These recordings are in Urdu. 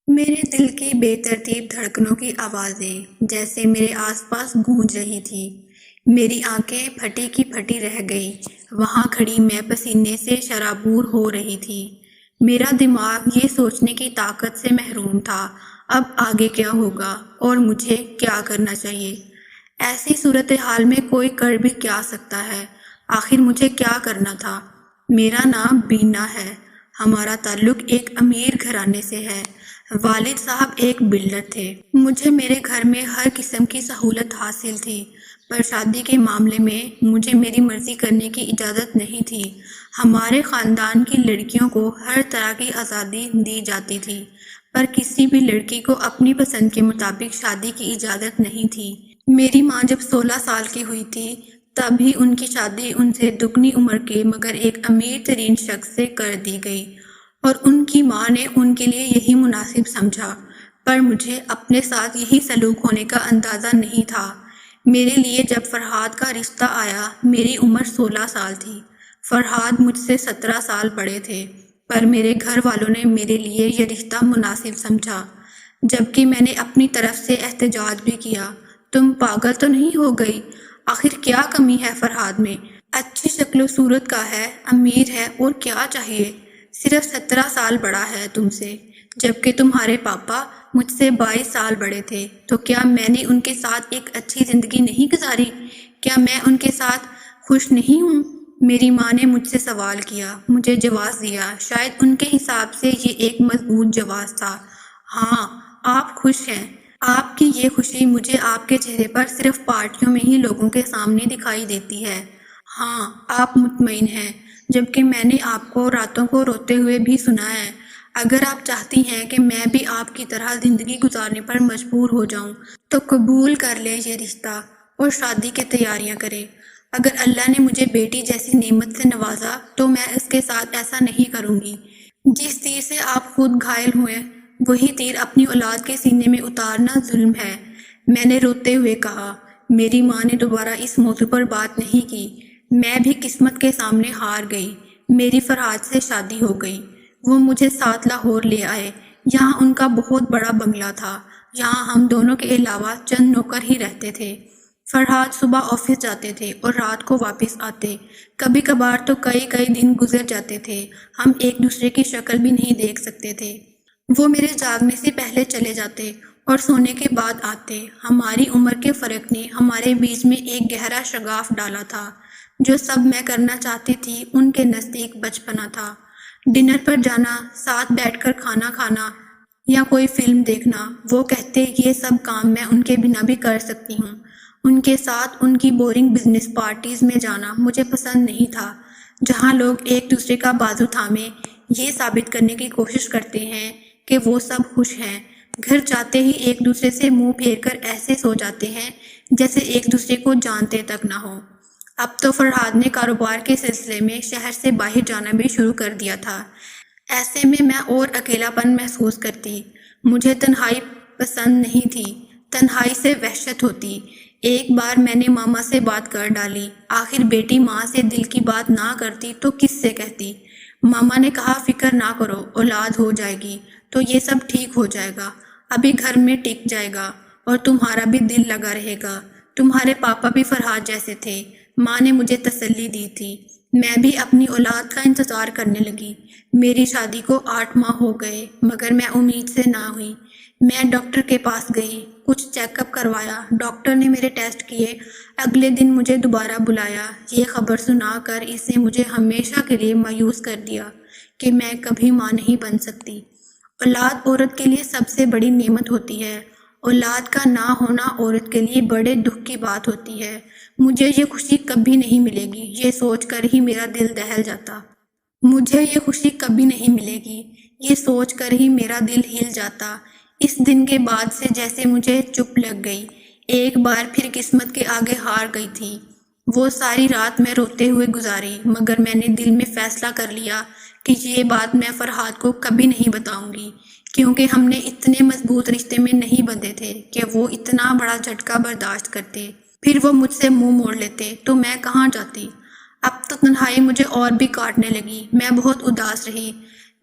میرے دل کی بے ترتیب دھڑکنوں کی آوازیں جیسے میرے آس پاس گونج رہی تھی۔ میری آنکھیں پھٹی کی پھٹی رہ گئی۔ وہاں کھڑی میں پسینے سے شرابور ہو رہی تھی۔ میرا دماغ یہ سوچنے کی طاقت سے محروم تھا اب آگے کیا ہوگا اور مجھے کیا کرنا چاہیے۔ ایسی صورتحال میں کوئی کر بھی کیا سکتا ہے؟ آخر مجھے کیا کرنا تھا؟ میرا نام بینا ہے۔ ہمارا تعلق ایک امیر گھرانے سے ہے۔ والد صاحب ایک بلڈر تھے۔ مجھے میرے گھر میں ہر قسم کی سہولت حاصل تھی، پر شادی کے معاملے میں مجھے میری مرضی کرنے کی اجازت نہیں تھی۔ ہمارے خاندان کی لڑکیوں کو ہر طرح کی آزادی دی جاتی تھی، پر کسی بھی لڑکی کو اپنی پسند کے مطابق شادی کی اجازت نہیں تھی۔ میری ماں جب 16 سال کی ہوئی تھی تب ہی ان کی شادی ان سے دگنی عمر کے مگر ایک امیر ترین شخص سے کر دی گئی، اور ان کی ماں نے ان کے لیے یہی مناسب سمجھا، پر مجھے اپنے ساتھ یہی سلوک ہونے کا اندازہ نہیں تھا۔ میرے لیے جب فرحاد کا رشتہ آیا میری عمر 16 سال تھی۔ فرحاد مجھ سے 17 سال بڑے تھے، پر میرے گھر والوں نے میرے لیے یہ رشتہ مناسب سمجھا، جبکہ میں نے اپنی طرف سے احتجاج بھی کیا۔ تم پاگل تو نہیں ہو گئی؟ آخر کیا کمی ہے فرحاد میں؟ اچھی شکل و صورت کا ہے، امیر ہے، اور کیا چاہیے؟ صرف 17 سال بڑا ہے تم سے، جبکہ تمہارے پاپا مجھ سے 22 سال بڑے تھے۔ تو کیا میں نے ان کے ساتھ ایک اچھی زندگی نہیں گزاری؟ کیا میں ان کے ساتھ خوش نہیں ہوں؟ میری ماں نے مجھ سے سوال کیا، مجھے جواز دیا۔ شاید ان کے حساب سے یہ ایک مضبوط جواز تھا۔ ہاں، آپ خوش ہیں۔ آپ کی یہ خوشی مجھے آپ کے چہرے پر صرف پارٹیوں میں ہی لوگوں کے سامنے دکھائی دیتی ہے۔ ہاں، آپ مطمئن ہیں، جبکہ میں نے آپ کو راتوں کو روتے ہوئے بھی سنا ہے۔ اگر آپ چاہتی ہیں کہ میں بھی آپ کی طرح زندگی گزارنے پر مجبور ہو جاؤں تو قبول کر لیں یہ رشتہ اور شادی کی تیاریاں کریں۔ اگر اللہ نے مجھے بیٹی جیسی نعمت سے نوازا تو میں اس کے ساتھ ایسا نہیں کروں گی۔ جس تیر سے آپ خود گھائل ہوئے وہی تیر اپنی اولاد کے سینے میں اتارنا ظلم ہے، میں نے روتے ہوئے کہا۔ میری ماں نے دوبارہ اس موضوع پر بات نہیں کی۔ میں بھی قسمت کے سامنے ہار گئی۔ میری فرحاد سے شادی ہو گئی۔ وہ مجھے ساتھ لاہور لے آئے۔ یہاں ان کا بہت بڑا بنگلہ تھا۔ یہاں ہم دونوں کے علاوہ چند نوکر ہی رہتے تھے۔ فرحاد صبح آفس جاتے تھے اور رات کو واپس آتے۔ کبھی کبھار تو کئی دن گزر جاتے تھے، ہم ایک دوسرے کی شکل بھی نہیں دیکھ سکتے تھے۔ وہ میرے جاگنے سے پہلے چلے جاتے اور سونے کے بعد آتے۔ ہماری عمر کے فرق نے ہمارے بیچ میں ایک گہرا شگاف ڈالا تھا۔ جو سب میں کرنا چاہتی تھی ان کے نزدیک بچپنا تھا۔ ڈنر پر جانا، ساتھ بیٹھ کر کھانا کھانا یا کوئی فلم دیکھنا۔ وہ کہتے یہ سب کام میں ان کے بنا بھی کر سکتی ہوں۔ ان کے ساتھ ان کی بورنگ بزنس پارٹیز میں جانا مجھے پسند نہیں تھا، جہاں لوگ ایک دوسرے کا بازو تھامے یہ ثابت کرنے کی کوشش کرتے ہیں کہ وہ سب خوش ہیں۔ گھر جاتے ہی ایک دوسرے سے منہ پھیر کر ایسے سو جاتے ہیں جیسے ایک دوسرے کو جانتے تک نہ ہو۔ اب تو فرحاد نے کاروبار کے سلسلے میں شہر سے باہر جانا بھی شروع کر دیا تھا۔ ایسے میں اور اکیلا پن محسوس کرتی۔ مجھے تنہائی پسند نہیں تھی، تنہائی سے وحشت ہوتی۔ ایک بار میں نے ماما سے بات کر ڈالی۔ آخر بیٹی ماں سے دل کی بات نہ کرتی تو کس سے کہتی؟ ماما نے کہا فکر نہ کرو، اولاد ہو جائے گی تو یہ سب ٹھیک ہو جائے گا، ابھی گھر میں ٹک جائے گا اور تمہارا بھی دل لگا رہے گا۔ تمہارے پاپا بھی فرحاد جیسے تھے، ماں نے مجھے تسلی دی تھی۔ میں بھی اپنی اولاد کا انتظار کرنے لگی۔ میری شادی کو 8 ماہ ہو گئے مگر میں امید سے نہ ہوئی۔ میں ڈاکٹر کے پاس گئی، کچھ چیک اپ کروایا، ڈاکٹر نے میرے ٹیسٹ کیے۔ اگلے دن مجھے دوبارہ بلایا۔ یہ خبر سنا کر اس نے مجھے ہمیشہ کے لیے مایوس کر دیا کہ میں کبھی ماں نہیں بن سکتی۔ اولاد عورت کے لیے سب سے بڑی نعمت ہوتی ہے۔ اولاد کا نہ ہونا عورت کے لیے بڑے دکھ کی بات ہوتی ہے۔ مجھے یہ خوشی کبھی نہیں ملے گی، یہ سوچ کر ہی میرا دل دہل جاتا۔ مجھے یہ خوشی کبھی نہیں ملے گی، یہ سوچ کر ہی میرا دل ہل جاتا۔ اس دن کے بعد سے جیسے مجھے چپ لگ گئی، ایک بار پھر قسمت کے آگے ہار گئی تھی۔ وہ ساری رات میں روتے ہوئے گزاری، مگر میں نے دل میں فیصلہ کر لیا کہ یہ بات میں فرحاد کو کبھی نہیں بتاؤں گی، کیونکہ ہم نے اتنے مضبوط رشتے میں نہیں بندھے تھے کہ وہ اتنا بڑا جھٹکا برداشت کرتے۔ پھر وہ مجھ سے منہ موڑ لیتے تو میں کہاں جاتی؟ اب تو تنہائی مجھے اور بھی کاٹنے لگی، میں بہت اداس رہی۔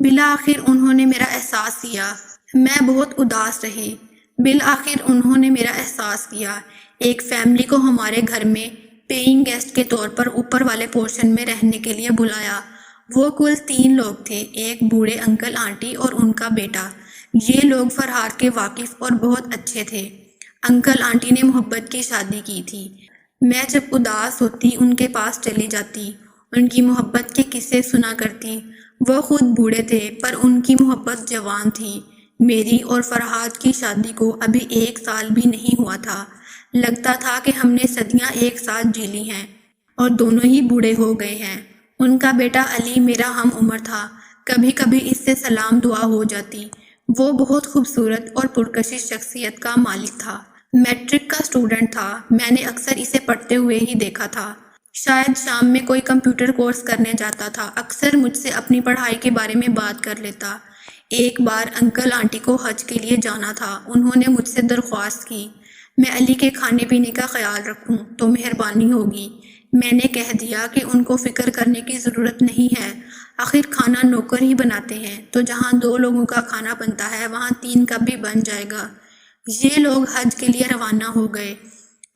بالآخر انہوں نے میرا احساس کیا۔ میں بہت اداس رہی۔ بالآخر انہوں نے میرا احساس کیا۔ ایک فیملی کو ہمارے گھر میں پیئنگ گیسٹ کے طور پر اوپر والے پورشن میں رہنے کے لیے بلایا۔ وہ کل 3 لوگ تھے، ایک بوڑھے انکل آنٹی اور ان کا بیٹا۔ یہ لوگ فرحاد کے واقف اور بہت اچھے تھے۔ انکل آنٹی نے محبت کی شادی کی تھی۔ میں جب اداس ہوتی ان کے پاس چلی جاتی، ان کی محبت کے قصے سنا کرتی۔ وہ خود بوڑھے تھے پر ان کی محبت جوان تھی۔ میری اور فرحاد کی شادی کو ابھی 1 سال بھی نہیں ہوا تھا۔ لگتا تھا کہ ہم نے صدیاں ایک ساتھ جی لی ہیں اور دونوں ہی بوڑھے ہو گئے ہیں۔ ان کا بیٹا علی میرا ہم عمر تھا۔ کبھی کبھی اس سے سلام دعا ہو جاتی۔ وہ بہت خوبصورت اور پرکشش شخصیت کا مالک تھا۔ میٹرک کا اسٹوڈنٹ تھا۔ میں نے اکثر اسے پڑھتے ہوئے ہی دیکھا تھا۔ شاید شام میں کوئی کمپیوٹر کورس کرنے جاتا تھا۔ اکثر مجھ سے اپنی پڑھائی کے بارے میں بات کر لیتا۔ ایک بار انکل آنٹی کو حج کے لیے جانا تھا۔ انہوں نے مجھ سے درخواست کی میں علی کے کھانے پینے کا خیال رکھوں تو مہربانی ہوگی۔ میں نے کہہ دیا کہ ان کو فکر کرنے کی ضرورت نہیں ہے، آخر کھانا نوکر ہی بناتے ہیں، تو جہاں 2 لوگوں کا کھانا بنتا ہے وہاں 3 کا بھی بن جائے گا۔ یہ لوگ حج کے لیے روانہ ہو گئے۔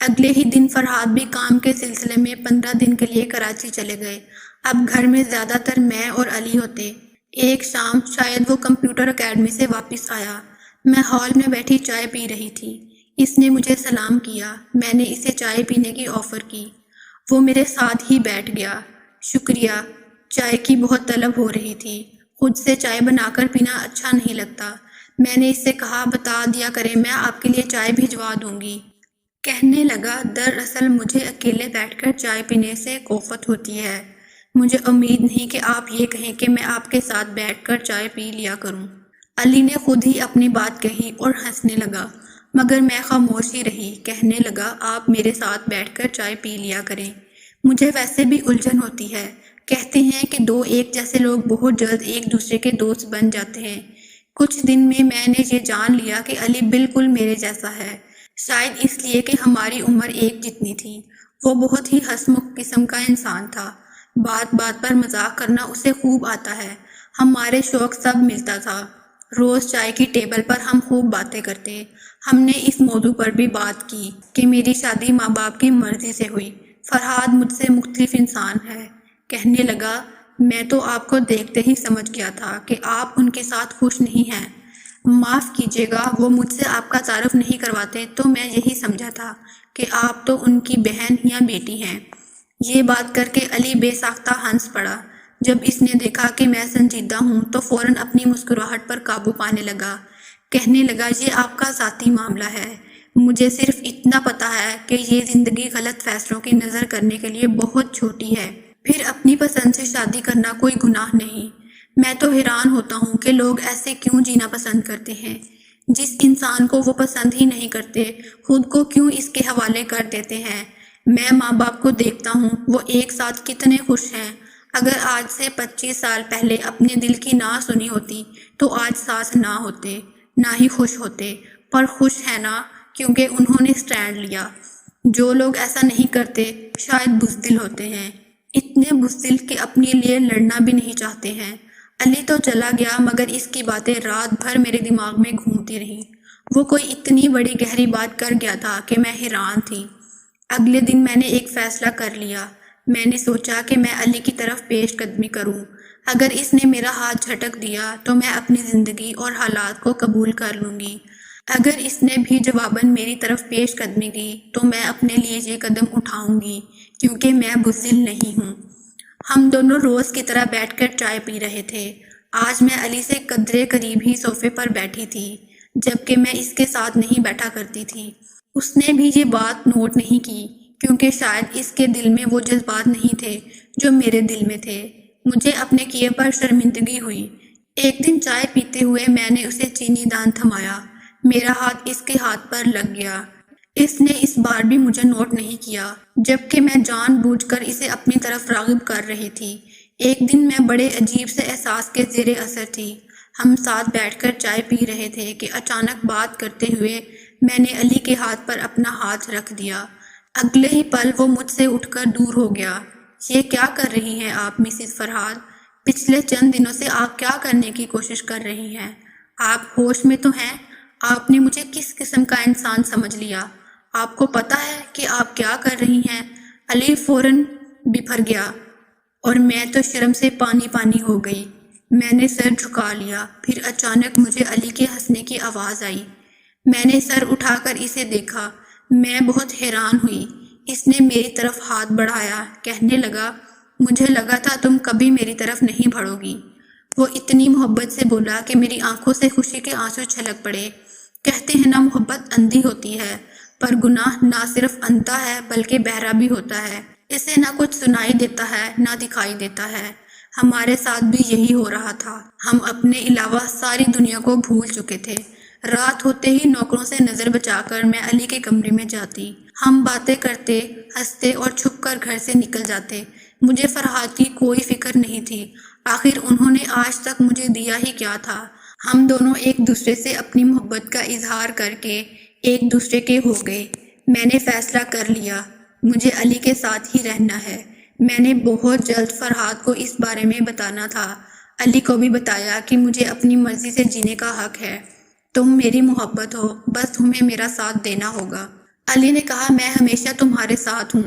اگلے ہی دن فرحاد بھی کام کے سلسلے میں 15 دن کے لیے کراچی چلے گئے۔ اب گھر میں زیادہ تر میں اور علی ہوتے۔ ایک شام شاید وہ کمپیوٹر اکیڈمی سے واپس آیا۔ میں ہال میں بیٹھی چائے پی رہی تھی۔ اس نے مجھے سلام کیا۔ میں نے اسے چائے پینے کی آفر کی۔ وہ میرے ساتھ ہی بیٹھ گیا۔ شکریہ۔ چائے کی بہت طلب ہو رہی تھی۔ خود سے چائے بنا کر پینا اچھا نہیں لگتا۔ میں نے اس سے کہا بتا دیا کریں میں آپ کے لیے چائے بھجوا دوں گی۔ کہنے لگا دراصل مجھے اکیلے بیٹھ کر چائے پینے سے کوفت ہوتی ہے۔ مجھے امید نہیں کہ آپ یہ کہیں کہ میں آپ کے ساتھ بیٹھ کر چائے پی لیا کروں۔ علی نے خود ہی اپنی بات کہی اور ہنسنے لگا، مگر میں خاموش ہی رہی۔ کہنے لگا آپ میرے ساتھ بیٹھ کر چائے پی لیا کریں، مجھے ویسے بھی الجھن ہوتی ہے۔ کہتے ہیں کہ 2 ایک جیسے لوگ بہت جلد ایک دوسرے کے دوست بن جاتے ہیں۔ کچھ دن میں نے یہ جان لیا کہ علی بالکل میرے جیسا ہے، شاید اس لیے کہ ہماری عمر ایک جتنی تھی۔ وہ بہت ہی ہنسمکھ قسم کا انسان تھا۔ بات بات پر مذاق کرنا اسے خوب آتا ہے۔ ہمارے شوق سب ملتا تھا۔ روز چائے کی ٹیبل پر ہم خوب باتیں کرتے۔ ہم نے اس موضوع پر بھی بات کی کہ میری شادی ماں باپ کی مرضی سے ہوئی۔ فرحاد مجھ سے مختلف انسان ہے۔ کہنے لگا میں تو آپ کو دیکھتے ہی سمجھ گیا تھا کہ آپ ان کے ساتھ خوش نہیں ہیں۔ معاف کیجیے گا وہ مجھ سے آپ کا تعارف نہیں کرواتے تو میں یہی سمجھا تھا کہ آپ تو ان کی بہن یا بیٹی ہیں۔ یہ بات کر کے علی بے ساختہ ہنس پڑا۔ جب اس نے دیکھا کہ میں سنجیدہ ہوں تو فوراً اپنی مسکراہٹ پر قابو پانے لگا۔ کہنے لگا یہ آپ کا ذاتی معاملہ ہے، مجھے صرف اتنا پتا ہے کہ یہ زندگی غلط فیصلوں کی نظر کرنے کے لیے بہت چھوٹی ہے، پھر اپنی پسند سے شادی کرنا کوئی گناہ نہیں۔ میں تو حیران ہوتا ہوں کہ لوگ ایسے کیوں جینا پسند کرتے ہیں۔ جس انسان کو وہ پسند ہی نہیں کرتے خود کو کیوں اس کے حوالے کر دیتے ہیں۔ میں ماں باپ کو دیکھتا ہوں وہ ایک ساتھ کتنے خوش ہیں۔ اگر آج سے 25 سال پہلے اپنے دل کی نہ سنی ہوتی تو آج ساتھ نہ ہوتے، نہ ہی خوش ہوتے، پر خوش ہے نا کیونکہ انہوں نے سٹینڈ لیا۔ جو لوگ ایسا نہیں کرتے شاید بزدل ہوتے ہیں، اتنے بزدل کہ اپنے لیے لڑنا بھی نہیں چاہتے ہیں۔ علی تو چلا گیا مگر اس کی باتیں رات بھر میرے دماغ میں گھومتی رہیں۔ وہ کوئی اتنی بڑی گہری بات کر گیا تھا کہ میں حیران تھی۔ اگلے دن میں نے ایک فیصلہ کر لیا۔ میں نے سوچا کہ میں علی کی طرف پیش قدمی کروں۔ اگر اس نے میرا ہاتھ جھٹک دیا تو میں اپنی زندگی اور حالات کو قبول کر لوں گی۔ اگر اس نے بھی جواباً میری طرف پیش قدمی کی تو میں اپنے لیے یہ قدم اٹھاؤں گی کیونکہ میں بزدل نہیں ہوں۔ ہم دونوں روز کی طرح بیٹھ کر چائے پی رہے تھے۔ آج میں علی سے قدرے قریب ہی صوفے پر بیٹھی تھی، جبکہ میں اس کے ساتھ نہیں بیٹھا کرتی تھی۔ اس نے بھی یہ بات نوٹ نہیں کی کیونکہ شاید اس کے دل میں وہ جذبات نہیں تھے جو میرے دل میں تھے۔ مجھے اپنے کیے پر شرمندگی ہوئی۔ ایک دن چائے پیتے ہوئے میں نے اسے چینی دان تھمایا۔ میرا ہاتھ اس کے ہاتھ پر لگ گیا۔ اس نے اس بار بھی مجھے نوٹ نہیں کیا، جبکہ میں جان بوجھ کر اسے اپنی طرف راغب کر رہی تھی۔ ایک دن میں بڑے عجیب سے احساس کے زیر اثر تھی۔ ہم ساتھ بیٹھ کر چائے پی رہے تھے کہ اچانک بات کرتے ہوئے میں نے علی کے ہاتھ پر اپنا ہاتھ رکھ دیا۔ اگلے ہی پل وہ مجھ سے اٹھ کر دور ہو گیا۔ یہ کیا کر رہی ہیں آپ مسز فرحاد؟ پچھلے چند دنوں سے آپ کیا کرنے کی کوشش کر رہی ہیں؟ آپ ہوش میں تو ہیں؟ آپ نے مجھے کس قسم کا انسان سمجھ لیا؟ آپ کو پتہ ہے کہ آپ کیا کر رہی ہیں؟ علی فوراً بفر گیا اور میں تو شرم سے پانی پانی ہو گئی۔ میں نے سر جھکا لیا، پھر اچانک مجھے علی کے ہنسنے کی آواز آئی۔ میں نے سر اٹھا کر اسے دیکھا۔ میں بہت حیران ہوئی۔ اس نے میری طرف ہاتھ بڑھایا، کہنے لگا، مجھے لگا تھا تم کبھی میری طرف نہیں بڑھو گی۔ وہ اتنی محبت سے بولا کہ میری آنکھوں سے خوشی کے آنسو چھلک پڑے۔ کہتے ہیں نا، محبت اندھی ہوتی ہے، پر گناہ نہ صرف اندھا ہے بلکہ بہرا بھی ہوتا ہے۔ اسے نہ کچھ سنائی دیتا ہے نہ دکھائی دیتا ہے۔ ہمارے ساتھ بھی یہی ہو رہا تھا۔ ہم اپنے علاوہ ساری دنیا کو بھول چکے تھے۔ رات ہوتے ہی نوکروں سے نظر بچا کر میں علی کے کمرے میں جاتی۔ ہم باتیں کرتے، ہنستے اور چھپ کر گھر سے نکل جاتے۔ مجھے فرحات کی کوئی فکر نہیں تھی۔ آخر انہوں نے آج تک مجھے دیا ہی کیا تھا؟ ہم دونوں ایک دوسرے سے اپنی محبت کا اظہار کر کے ایک دوسرے کے ہو گئے۔ میں نے فیصلہ کر لیا، مجھے علی کے ساتھ ہی رہنا ہے۔ میں نے بہت جلد فرحات کو اس بارے میں بتانا تھا۔ علی کو بھی بتایا کہ مجھے اپنی مرضی سے جینے کا حق ہے۔ تم میری محبت ہو، بس تمہیں میرا ساتھ دینا ہوگا۔ علی نے کہا، میں ہمیشہ تمہارے ساتھ ہوں۔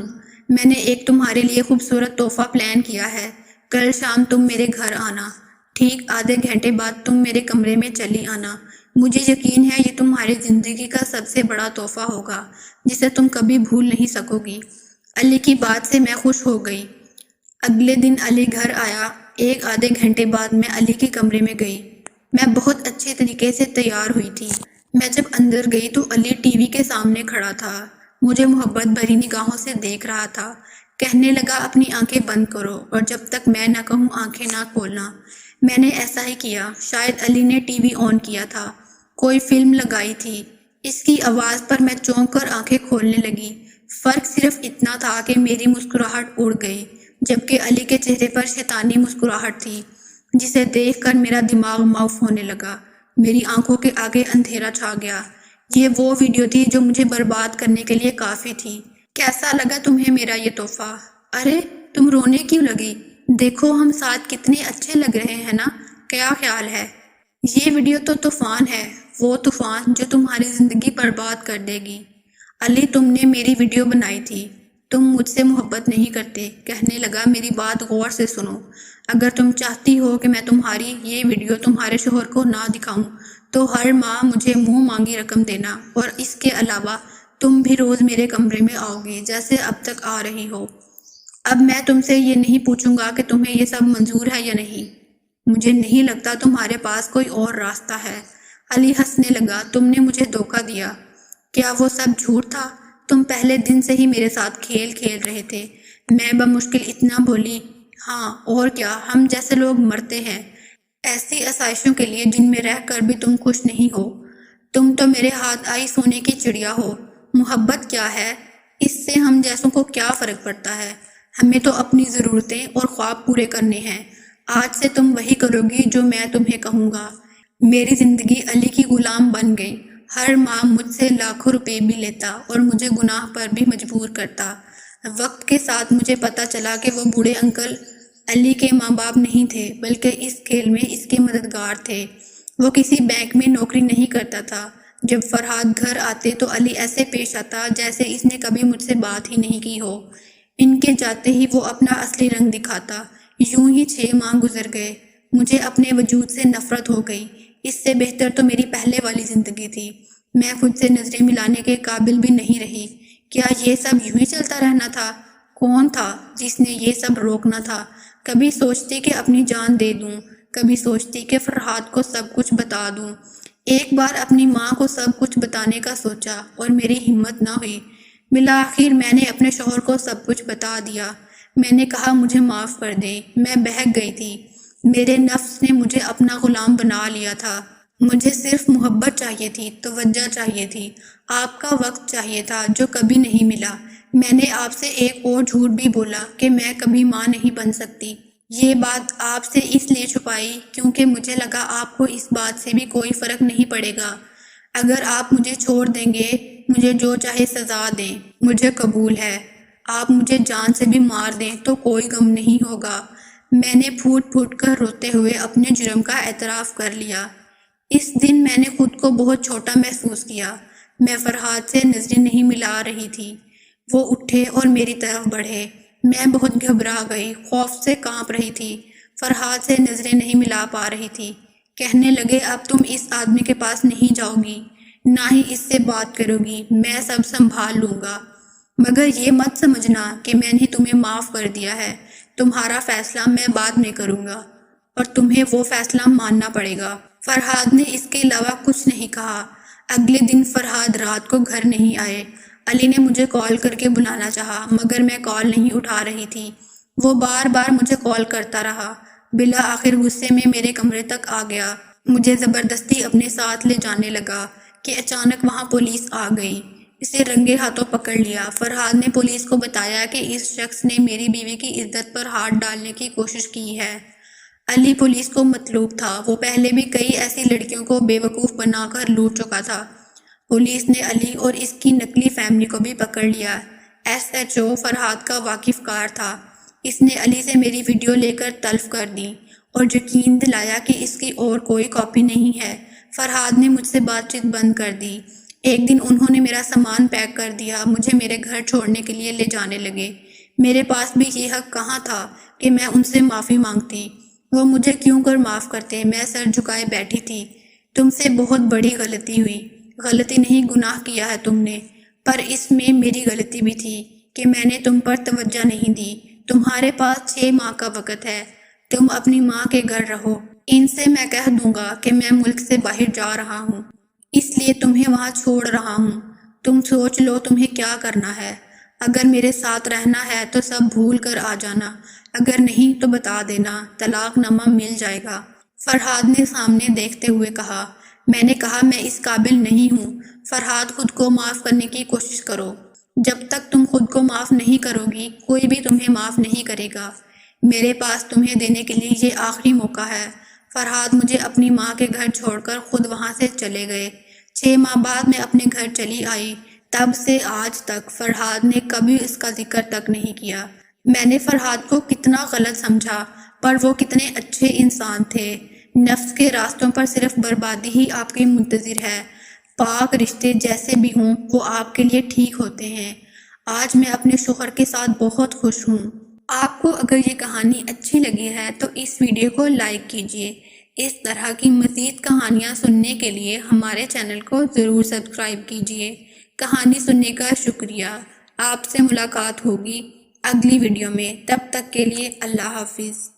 میں نے ایک تمہارے لیے خوبصورت تحفہ پلان کیا ہے۔ کل شام تم میرے گھر آنا۔ ٹھیک آدھے گھنٹے بعد تم میرے کمرے میں چلی آنا۔ مجھے یقین ہے یہ تمہاری زندگی کا سب سے بڑا تحفہ ہوگا جسے تم کبھی بھول نہیں سکو گی۔ علی کی بات سے میں خوش ہو گئی۔ اگلے دن علی گھر آیا۔ ایک آدھے گھنٹے بعد میں علی کے کمرے میں گئی۔ میں بہت اچھے طریقے سے تیار ہوئی تھی۔ میں جب اندر گئی تو علی ٹی وی کے سامنے کھڑا تھا، مجھے محبت بھری نگاہوں سے دیکھ رہا تھا۔ کہنے لگا، اپنی آنکھیں بند کرو اور جب تک میں نہ کہوں آنکھیں نہ کھولنا۔ میں نے ایسا ہی کیا۔ شاید علی نے ٹی وی آن کیا تھا، کوئی فلم لگائی تھی۔ اس کی آواز پر میں چونک کر آنکھیں کھولنے لگی۔ فرق صرف اتنا تھا کہ میری مسکراہٹ اڑ گئی، جبکہ علی کے چہرے پر شیطانی مسکراہٹ تھی، جسے دیکھ کر میرا دماغ معاف ہونے لگا۔ میری آنکھوں کے آگے اندھیرا چھا گیا۔ یہ وہ ویڈیو تھی جو مجھے برباد کرنے کے لیے کافی تھی۔ کیسا لگا تمہیں میرا یہ تحفہ؟ ارے تم رونے کیوں لگی؟ دیکھو ہم ساتھ کتنے اچھے لگ رہے ہیں نا؟ کیا خیال ہے؟ یہ ویڈیو تو طوفان ہے، وہ طوفان جو تمہاری زندگی برباد کر دے گی۔ علی، تم نے میری ویڈیو بنائی تھی، تم مجھ سے محبت نہیں کرتے۔ کہنے لگا، میری بات غور سے سنو۔ اگر تم چاہتی ہو کہ میں تمہاری یہ ویڈیو تمہارے شوہر کو نہ دکھاؤں تو ہر ماہ مجھے منہ مانگی رقم دینا، اور اس کے علاوہ تم بھی روز میرے کمرے میں آؤ گی جیسے اب تک آ رہی ہو۔ اب میں تم سے یہ نہیں پوچھوں گا کہ تمہیں یہ سب منظور ہے یا نہیں۔ مجھے نہیں لگتا تمہارے پاس کوئی اور راستہ ہے۔ علی ہنسنے لگا، تم نے مجھے دھوکہ دیا۔ کیا وہ سب جھوٹ تھا؟ تم پہلے دن سے ہی میرے ساتھ کھیل کھیل رہے تھے۔ میں بمشکل اتنا بولی، ہاں اور کیا، ہم جیسے لوگ مرتے ہیں ایسی آسائشوں کے لیے جن میں رہ کر بھی تم خوش نہیں ہو۔ تم تو میرے ہاتھ آئی سونے کی چڑیا ہو۔ محبت کیا ہے؟ اس سے ہم جیسوں کو کیا فرق پڑتا ہے؟ ہمیں تو اپنی ضرورتیں اور خواب پورے کرنے ہیں۔ آج سے تم وہی کرو گی جو میں تمہیں کہوں گا۔ میری زندگی علی کی غلام بن گئی۔ ہر ماہ مجھ سے لاکھوں روپے بھی لیتا اور مجھے گناہ پر بھی مجبور کرتا۔ وقت کے ساتھ مجھے پتہ چلا کہ وہ بوڑھے انکل علی کے ماں باپ نہیں تھے، بلکہ اس کھیل میں اس کے مددگار تھے۔ وہ کسی بینک میں نوکری نہیں کرتا تھا۔ جب فرحات گھر آتے تو علی ایسے پیش آتا جیسے اس نے کبھی مجھ سے بات ہی نہیں کی ہو۔ ان کے جاتے ہی وہ اپنا اصلی رنگ دکھاتا۔ یوں ہی 6 ماہ گزر گئے۔ مجھے اپنے وجود سے نفرت ہو گئی۔ اس سے بہتر تو میری پہلے والی زندگی تھی۔ میں خود سے نظریں ملانے کے قابل بھی نہیں رہی۔ کیا یہ سب یوں ہی چلتا رہنا تھا؟ کون تھا جس نے یہ سب روکنا تھا؟ کبھی سوچتی کہ اپنی جان دے دوں، کبھی سوچتی کہ فرحات کو سب کچھ بتا دوں۔ ایک بار اپنی ماں کو سب کچھ بتانے کا سوچا اور میری ہمت نہ ہوئی۔ بالآخر میں نے اپنے شوہر کو سب کچھ بتا دیا۔ میں نے کہا، مجھے معاف کر دیں، میں بہک گئی تھی۔ میرے نفس نے مجھے اپنا غلام بنا لیا تھا۔ مجھے صرف محبت چاہیے تھی، توجہ چاہیے تھی، آپ کا وقت چاہیے تھا جو کبھی نہیں ملا۔ میں نے آپ سے ایک اور جھوٹ بھی بولا کہ میں کبھی ماں نہیں بن سکتی۔ یہ بات آپ سے اس لیے چھپائی کیونکہ مجھے لگا آپ کو اس بات سے بھی کوئی فرق نہیں پڑے گا۔ اگر آپ مجھے چھوڑ دیں گے، مجھے جو چاہے سزا دیں، مجھے قبول ہے۔ آپ مجھے جان سے بھی مار دیں تو کوئی غم نہیں ہوگا۔ میں نے پھوٹ پھوٹ کر روتے ہوئے اپنے جرم کا اعتراف کر لیا۔ اس دن میں نے خود کو بہت چھوٹا محسوس کیا۔ میں فرحاد سے نظریں نہیں ملا رہی تھی۔ وہ اٹھے اور میری طرف بڑھے۔ میں بہت گھبرا گئی، خوف سے کانپ رہی تھی۔ فرحاد سے نظریں نہیں ملا پا رہی تھی۔ کہنے لگے، اب تم اس آدمی کے پاس نہیں جاؤ گی، نہ ہی اس سے بات کرو گی، میں سب سنبھال لوں گا۔ مگر یہ مت سمجھنا کہ میں نے تمہیں معاف کر دیا ہے۔ تمہارا فیصلہ میں بعد میں کروں گا اور تمہیں وہ فیصلہ ماننا پڑے گا۔ فرحاد نے اس کے علاوہ کچھ نہیں کہا۔ اگلے دن فرحاد رات کو گھر نہیں آئے۔ علی نے مجھے کال کر کے بلانا چاہا، مگر میں کال نہیں اٹھا رہی تھی۔ وہ بار بار مجھے کال کرتا رہا۔ بالآخر غصے میں میرے کمرے تک آ گیا۔ مجھے زبردستی اپنے ساتھ لے جانے لگا کہ اچانک وہاں پولیس آ گئی۔ اسے رنگے ہاتھوں پکڑ لیا۔ فرحاد نے پولیس کو بتایا کہ اس شخص نے میری بیوی کی عزت پر ہاتھ ڈالنے کی کوشش کی ہے۔ علی پولیس کو مطلوب تھا۔ وہ پہلے بھی کئی ایسی لڑکیوں کو بے وقوف بنا کر لوٹ چکا تھا۔ پولیس نے علی اور اس کی نقلی فیملی کو بھی پکڑ لیا۔ SHO فرحاد کا واقف کار تھا۔ اس نے علی سے میری ویڈیو لے کر تلف کر دی اور یقین دلایا کہ اس کی اور کوئی کاپی نہیں ہے۔ فرحاد نے مجھ سے بات چیت بند کر دی۔ ایک دن انہوں نے میرا سامان پیک کر دیا، مجھے میرے گھر چھوڑنے کے لیے لے جانے لگے۔ میرے پاس بھی یہ حق کہاں تھا کہ میں ان سے معافی مانگتی۔ وہ مجھے کیوں کر معاف کرتے؟ میں سر جھکائے بیٹھی تھی۔ تم سے بہت بڑی غلطی ہوئی۔ غلطی نہیں، گناہ کیا ہے تم نے، پر اس میں میری غلطی بھی تھی کہ میں نے تم پر توجہ نہیں دی۔ تمہارے پاس 6 ماہ کا وقت ہے، تم اپنی ماں کے گھر رہو۔ ان سے میں کہہ دوں گا کہ میں ملک سے باہر جا رہا ہوں، اس لیے تمہیں وہاں چھوڑ رہا ہوں۔ تم سوچ لو تمہیں کیا کرنا ہے۔ اگر میرے ساتھ رہنا ہے تو سب بھول کر آ جانا، اگر نہیں تو بتا دینا، طلاق نامہ مل جائے گا۔ فرحاد نے سامنے دیکھتے ہوئے کہا۔ میں نے کہا، میں اس قابل نہیں ہوں۔ فرحاد، خود کو معاف کرنے کی کوشش کرو۔ جب تک تم خود کو معاف نہیں کرو گی، کوئی بھی تمہیں معاف نہیں کرے گا۔ میرے پاس تمہیں دینے کے لیے یہ آخری موقع ہے۔ فرحاد مجھے اپنی ماں کے گھر چھوڑ کر خود وہاں سے چلے گئے۔ 6 ماہ بعد میں اپنے گھر چلی آئی۔ تب سے آج تک فرحاد نے کبھی اس کا ذکر تک نہیں کیا۔ میں نے فرحاد کو کتنا غلط سمجھا، پر وہ کتنے اچھے انسان تھے۔ نفس کے راستوں پر صرف بربادی ہی آپ کی منتظر ہے۔ پاک رشتے جیسے بھی ہوں، وہ آپ کے لیے ٹھیک ہوتے ہیں۔ آج میں اپنے شوہر کے ساتھ بہت خوش ہوں۔ آپ کو اگر یہ کہانی اچھی لگی ہے تو اس ویڈیو کو لائک کیجیے۔ اس طرح کی مزید کہانیاں سننے کے لیے ہمارے چینل کو ضرور سبسکرائب کیجیے۔ کہانی سننے کا شکریہ۔ آپ سے ملاقات ہوگی اگلی ویڈیو میں۔ تب تک کے لیے اللہ حافظ۔